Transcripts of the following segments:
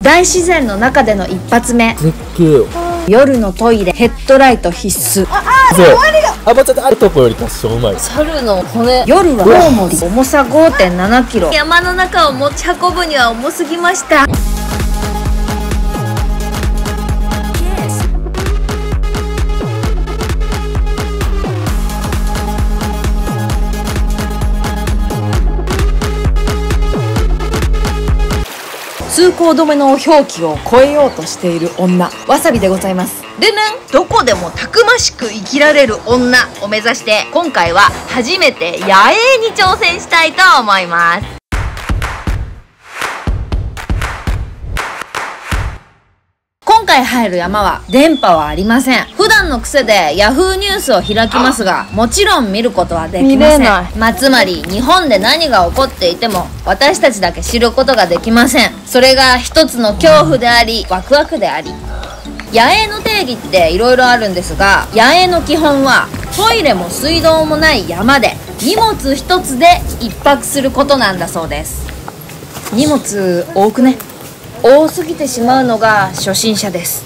大自然の中での一発目。絶景よ。夜のトイレ、ヘッドライト必須。そう。あ、ちょっとあるとこよりかしょうまい。猿の骨。夜はコウモリ、重さ 5.7 キロ。山の中を持ち運ぶには重すぎました。通行止めの表記を超えようとしている女、わさびでございます。でね、どこでもたくましく生きられる女を目指して、今回は初めて野営に挑戦したいと思います。今回入る山は電波はありません。普段の癖でヤフーニュースを開きますが、もちろん見ることはできません。つまり日本で何が起こっていても私たちだけ知ることができません。それが一つの恐怖であり、ワクワクであり。野営の定義って色々あるんですが、野営の基本はトイレも水道もない山で荷物一つで一泊することなんだそうです。荷物多くね。多すぎてしまうのが初心者です。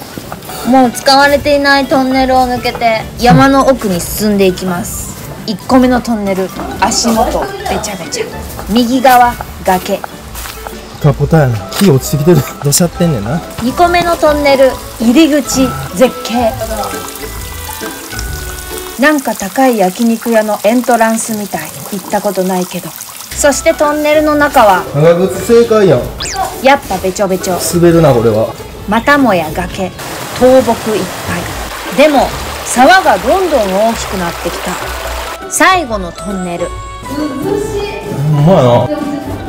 もう使われていないトンネルを抜けて山の奥に進んでいきます。1個目のトンネル、足元べちゃべちゃ、右側崖。カポタやな。木落ちてきてる。どしゃってんねんな。2個目のトンネル、入り口絶景。なんか高い焼肉屋のエントランスみたい。行ったことないけど。そしてトンネルの中は長靴正解やん。やっぱべちょべちょ。滑るなこれは。またもや崖、倒木いっぱい。でも沢がどんどん大きくなってきた。最後のトンネル、ほんまや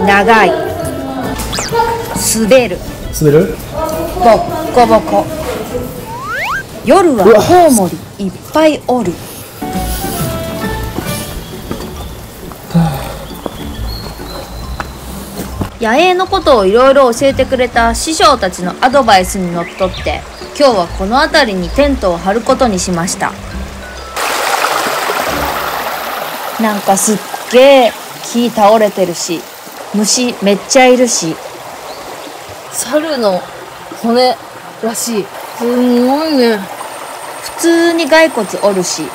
な。長い。滑る。滑る。ボッコボコ。夜はコウモリいっぱいおる。野営のことをいろいろ教えてくれた師匠たちのアドバイスにのっとって、今日はこの辺りにテントを張ることにしました。なんかすっげえ木倒れてるし、虫めっちゃいるし。猿の骨らしい。すんごいね。普通に骸骨おるし。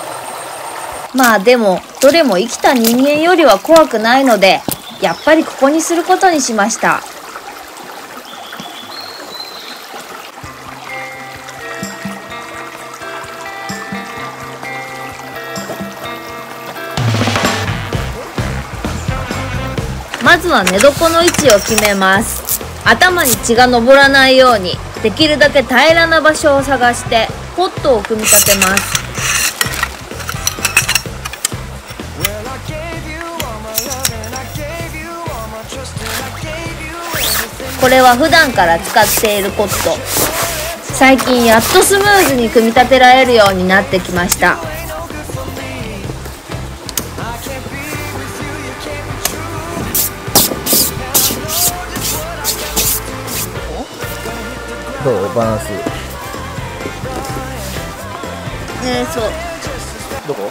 まあでもどれも生きた人間よりは怖くないので、やっぱりここにすることにしました。まずは寝床の位置を決めます。頭に血が上らないように、できるだけ平らな場所を探してポットを組み立てます。これは普段から使っているコット。最近やっとスムーズに組み立てられるようになってきました。どうバランス。そう。どこ？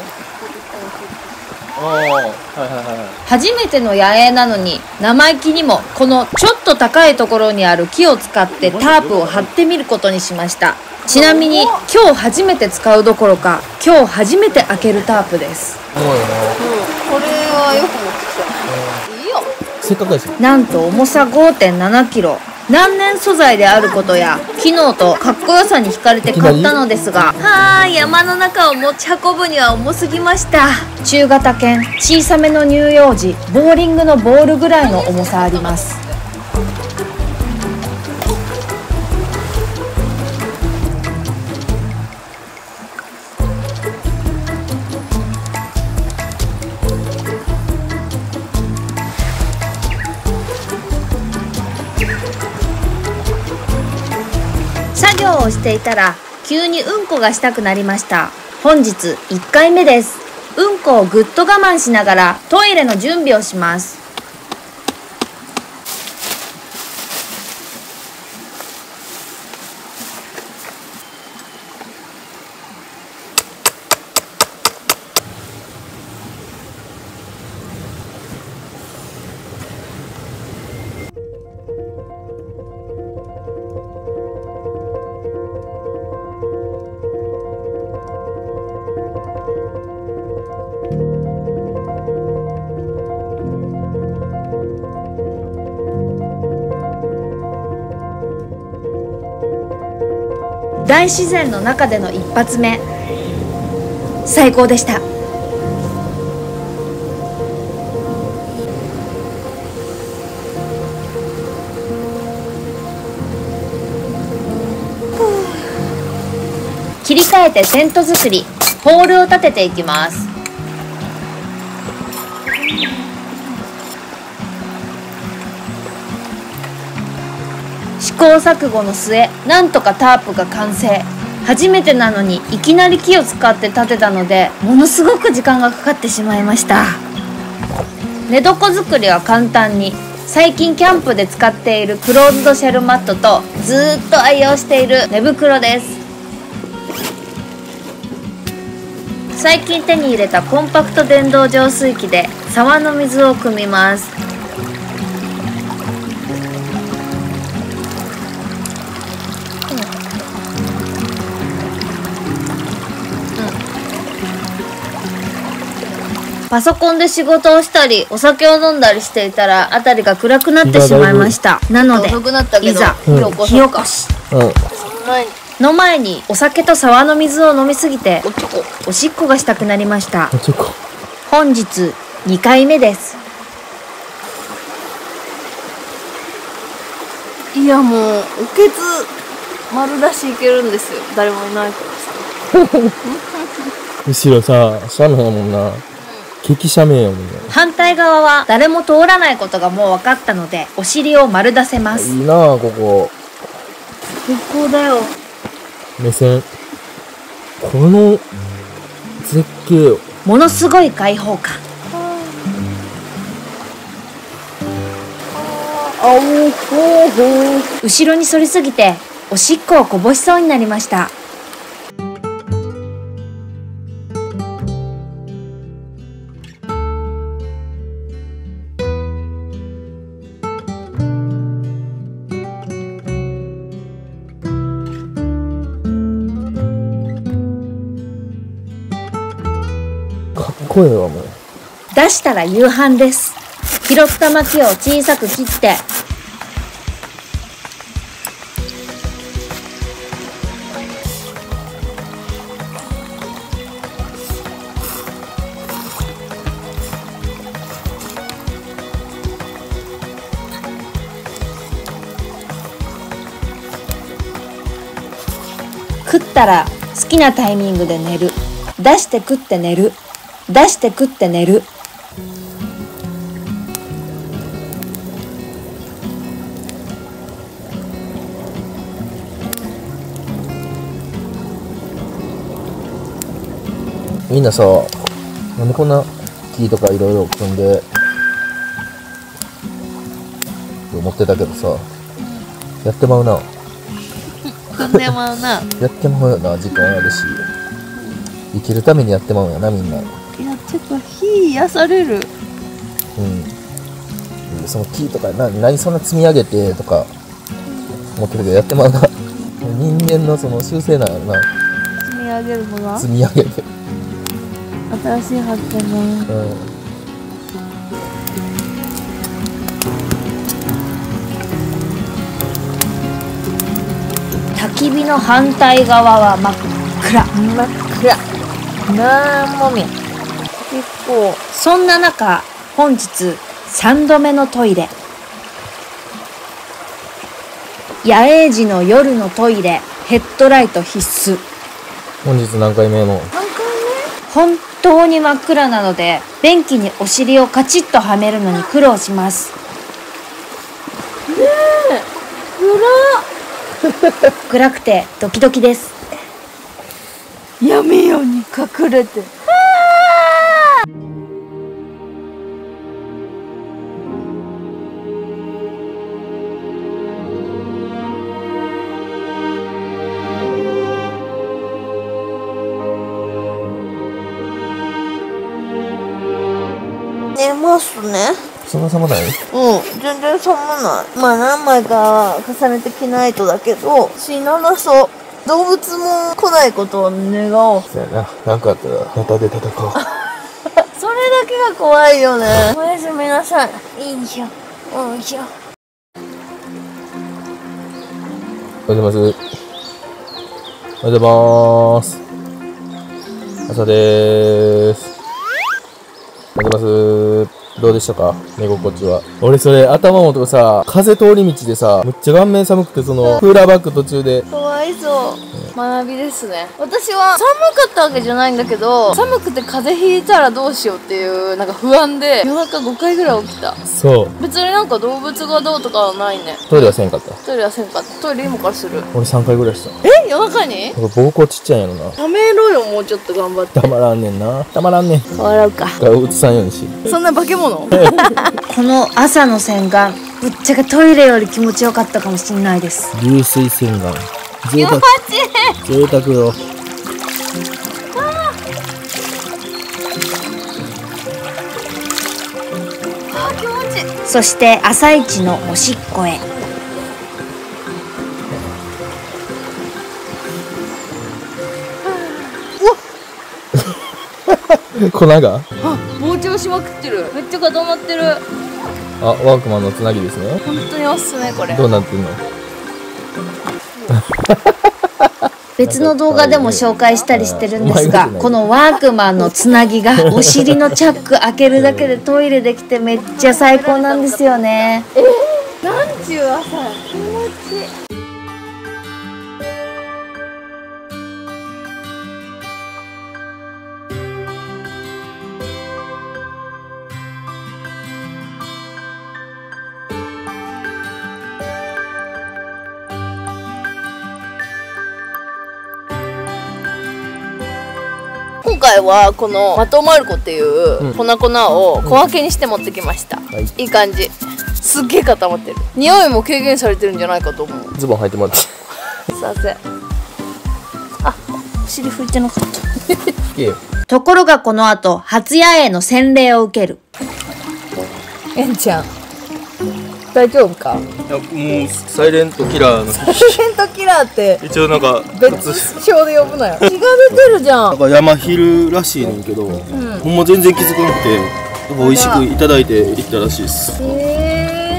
はいはいはい。初めての野営なのに生意気にもこのちょっと高いところにある木を使ってタープを張ってみることにしました。ちなみに今日初めて使うどころか、今日初めて開けるタープです。これはよく持ってきた。いいよ。せっかくだし。なんと重さ 5.7 キロ。難燃素材であることや機能とかっこよさに惹かれて買ったのですが、山の中を持ち運ぶには重すぎました。中型犬、小さめの乳幼児、ボーリングのボールぐらいの重さあります。作業をしていたら急にうんこがしたくなりました。本日1回目です。うんこをぐっと我慢しながらトイレの準備をします。大自然の中での一発目、最高でした。切り替えてテント作り、ポールを立てていきます。試行錯誤の末、なんとかタープが完成。初めてなのにいきなり木を使って立てたので、ものすごく時間がかかってしまいました。寝床作りは簡単に、最近キャンプで使っているクローズドシェルマットとずーっと愛用している寝袋です。最近手に入れたコンパクト電動浄水器で沢の水を汲みます。パソコンで仕事をしたりお酒を飲んだりしていたら辺りが暗くなってしまいました。なのでいざ火起こしの前にお酒と沢の水を飲みすぎておしっこがしたくなりました。本日2回目です。いやもうおけつ丸出しいけるんですよ、誰もいないからさ。後ろさ、斜面やもんな。激斜面やもんね。反対側は誰も通らないことがもう分かったので、お尻を丸出せます。いいなあ、ここ。最高だよ。目線。この絶景よ。ものすごい開放感。後ろに反りすぎておしっこをこぼしそうになりました。かっこいいわ、もう。出したら夕飯です。拾った薪を小さく切って食ったら好きなタイミングで寝る。出して食って寝る。出して食って寝る。みんなさ、なんでこんな木とかいろいろ組んで思ってたけどさ、やってまうな。組んでまうな。やってまうよな、時間あるし。生きるためにやってまうんやな、みんな。いや、てか火癒される。その木とか何そんな積み上げてとか思ってるけど、やってまうな。人間のその習性なんやろな。積み上げるのが積み上げて。新しい発見だ。焚き火の反対側は真っ暗。真っ暗。なんも見ん。結構。そんな中、本日3度目のトイレ。野営時の夜のトイレ、ヘッドライト必須。本日何回目の？本当に真っ暗なので、便器にお尻をカチッとはめるのに苦労します。ねえ、暗くてドキドキです。闇夜に隠れて。寝ますね。そんな寒ない？全然寒ない。まあ何枚か重ねて着ないとだけど、死ななそう。動物も来ないことを願おう。そうやな。なんかあったら、ナタで戦おう。それだけが怖いよね。おやすみなさい。いいよ。おいしょ。おはようございます。おはようございます。朝でーす。おはようございます。どうでしたか寝心地は。俺それ頭元がさ、風通り道でさ、むっちゃ顔面寒くてクーラーバッグ途中で。かわいそう。学びですね。私は寒かったわけじゃないんだけど、寒くて風邪ひいたらどうしようっていうなんか不安で夜中5回ぐらい起きた。そう。別になんか動物がどうとかはないね。トイレはせんかった。トイレはせんかった。トイレ今からする。俺3回ぐらいした。夜中に膀胱ちっちゃいんやろな。ためろよ、もうちょっと頑張って。たまらんねんな。たまらんねん。笑うか。映さんようにし。そんな化け物この朝の洗顔、ぶっちゃけトイレより気持ちよかったかもしれないです。流水洗顔。贅沢。贅沢よ。気持ちいい。そして朝一のおしっこへ。粉が。あ、膨張しまくってる。めっちゃ固まってる。あ、ワークマンのつなぎですね。本当におすすめこれ。どうなってんの？別の動画でも紹介したりしてるんですが、このワークマンのつなぎがお尻のチャック開けるだけでトイレできてめっちゃ最高なんですよね。なんちゅう朝、気持ちいい。今回はこのマトマルコっていう粉を小分けにして持ってきました、いい感じ。すっげえ固まってる。匂いも軽減されてるんじゃないかと思う。ズボン履いてもらって。させ。あ、お尻拭いてなかったところがこの後、初野営の洗礼を受ける。えんちゃん大丈夫か？いや、もうサイレントキラーの。サイレントキラーって一応なんか別称で呼ぶなよ。血が出てるじゃん。なんか山昼らしいねんけど、ほんま全然気づかなくて、美味しくいただいていったらしいです。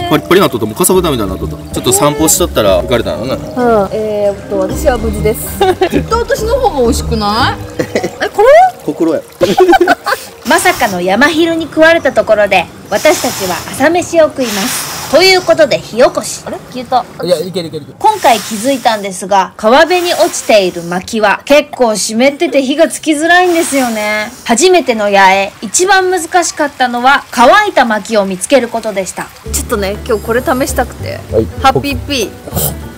パリッパリなっとったもうかさぶたみたいになっとった。ちょっと散歩しとったら行かれたのな。私は無事です。きっと私の方も美味しくない？これ？心や。まさかの山昼に食われたところで、私たちは朝飯を食います。ということで火起こし。あれ？消えた。いや、いけるいける。今回気づいたんですが、川辺に落ちている薪は結構湿ってて火がつきづらいんですよね。初めての野営、一番難しかったのは乾いた薪を見つけることでした。ちょっとね、今日これ試したくて、はい、ハッピーピー。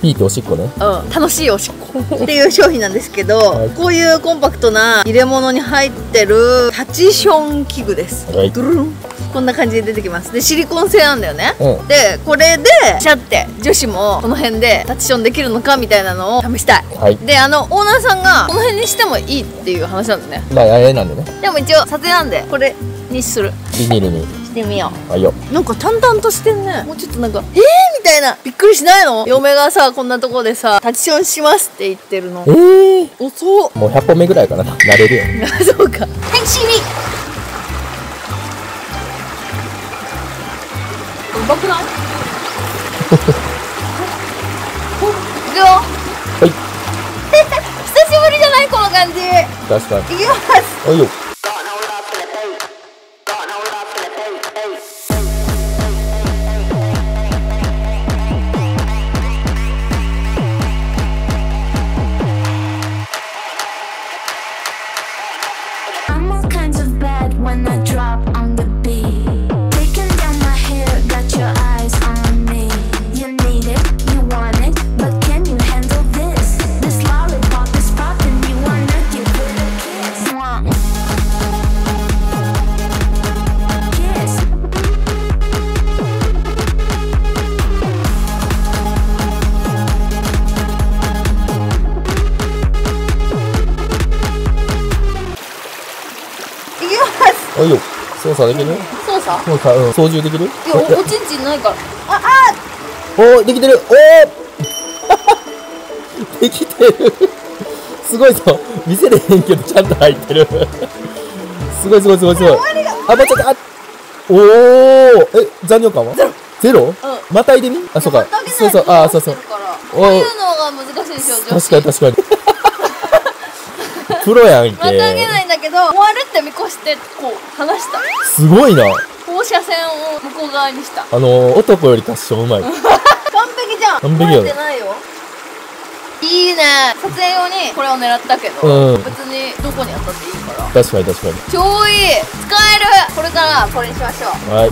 ピーっておしっこね。楽しいおしっこっていう商品なんですけど、こういうコンパクトな入れ物に入ってるタチション器具です。ドゥルン、こんな感じで出てきます。でシリコン製なんだよね、でこれでシャって女子もこの辺でタチションできるのかみたいなのを試したい、でオーナーさんがこの辺にしてもいいっていう話なんですね。まあ野営なんでね。でも一応撮影なんでこれにする。ビニールにしてみよう。はいよ。なんか淡々としてんね。もうちょっとなんかみたいな、びっくりしないの？嫁がさこんなとこでさタチションしますって言ってるの。遅っ。もう100本目ぐらいかな。慣れるよ。そうか。はい、シリ。うまくない？いくよ。はい。久しぶりじゃないこの感じ。確かに。いきます。はいよ。はいよ。操作できる？操作？操縦できる？いや、おちんちんないから。おー、できてる。できてる。すごいぞ。見せれへんけどちゃんと入ってる。すごい。あ、間違った。おー、残尿感は？ゼロ？またいでみ？あ、そうか。そう。あ、そう。こういうのが難しいでしょ、確かに。プロやんけ。またげないんだけど、終わるって見越してこう離した。すごいな。放射線を向こう側にした。男よりタッションうまい。完璧じゃん。完璧やね。壊れてないよ。いいね。撮影用にこれを狙ったけど、別にどこにあったっていいから。確かに確かに。超いい。使える。これからこれにしましょう。はい。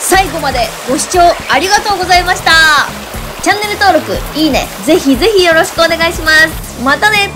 最後までご視聴ありがとうございました。チャンネル登録、いいね、ぜひぜひよろしくお願いします。またね。